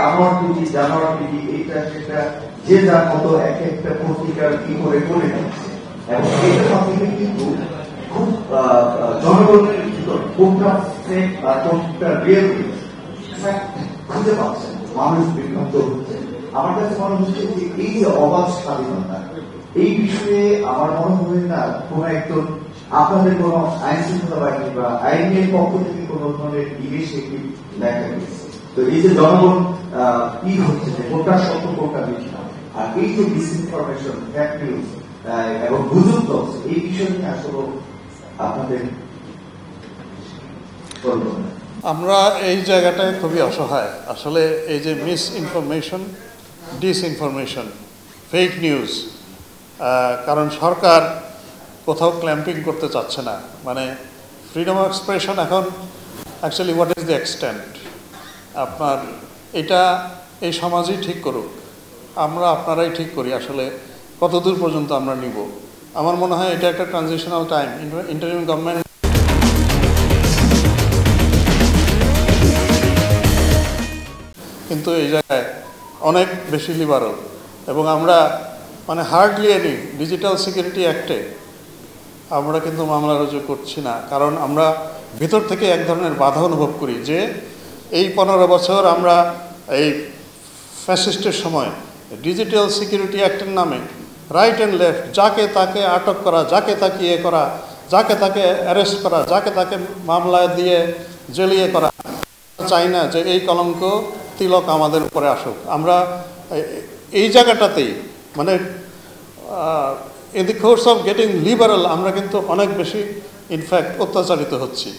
আমার পিটি জানোয়ার পিটি এইটা সেটা যে যার মতো এক একটা পত্রিকার কি করে করে দিচ্ছে এবং এটার মাধ্যমে কিন্তু খুব জনগণের ভিতর কোনটা ফেক বা কোনটা রিয়েল খুঁজে পাচ্ছেন, মানুষ বিভ্রান্ত হচ্ছে। আমার কাছে মনে হচ্ছে যে এই যে অবাধ স্বাধীনতা, এই বিষয়ে আমার মনে হয় না কোন একজন আপনাদের কোন আইন শৃঙ্খলা বাহিনী বা আইনের পক্ষ থেকে কোন ধরনের নিবেশে দেখা গেছে। তো এই যে জনগণ কি হচ্ছে যে কোনটা সত্য কোনটা মিথ্যা, আর এই যে ডিসইনফরমেশন, ফেক নিউজ এবং গুজব এই বিষয় নিয়ে আসলে আপনাদের আমরা এই জায়গাটায় খুবই অসহায়। আসলে এই যে miss information, disinformation, fake news, কারণ সরকার কোথাও ক্ল্যাম্পিং করতে চাচ্ছে না। মানে ফ্রিডম অফ এক্সপ্রেশন এখন actually what is the extent, আপনার এটা এই সমাজই ঠিক করুক, আপনারাই ঠিক করি আসলে কতদূর পর্যন্ত আমরা নিব। আমার মনে হয় এটা একটা ট্রানজিশনাল টাইম, ইন্টারিম গভর্নমেন্ট কিন্তু এই জায়গায় অনেক বেশি লিবারাল, এবং আমরা মানে হার্ডলি এনি ডিজিটাল সিকিউরিটি অ্যাক্টে আমরা কিন্তু মামলা রুজু করছি না, কারণ আমরা ভিতর থেকে এক ধরনের বাধা অনুভব করি যে এই 15 বছর আমরা এই ফ্যাসিস্টের সময় ডিজিটাল সিকিউরিটি অ্যাক্টের নামে রাইট অ্যান্ড লেফট যাকে তাকে আটক করা, যাকে তাকে করা, যাকে তাকে অ্যারেস্ট করা, যাকে তাকে মামলা দিয়ে জেলিয়ে করা। চাই না যে এই কলঙ্ক তিলক আমাদের উপরে আসুক। আমরা এই জায়গাটাতেই মানে in the course of getting liberal আমরা কিন্তু অনেক বেশি ইনফ্যাক্ট অত্যাচারিত হচ্ছি।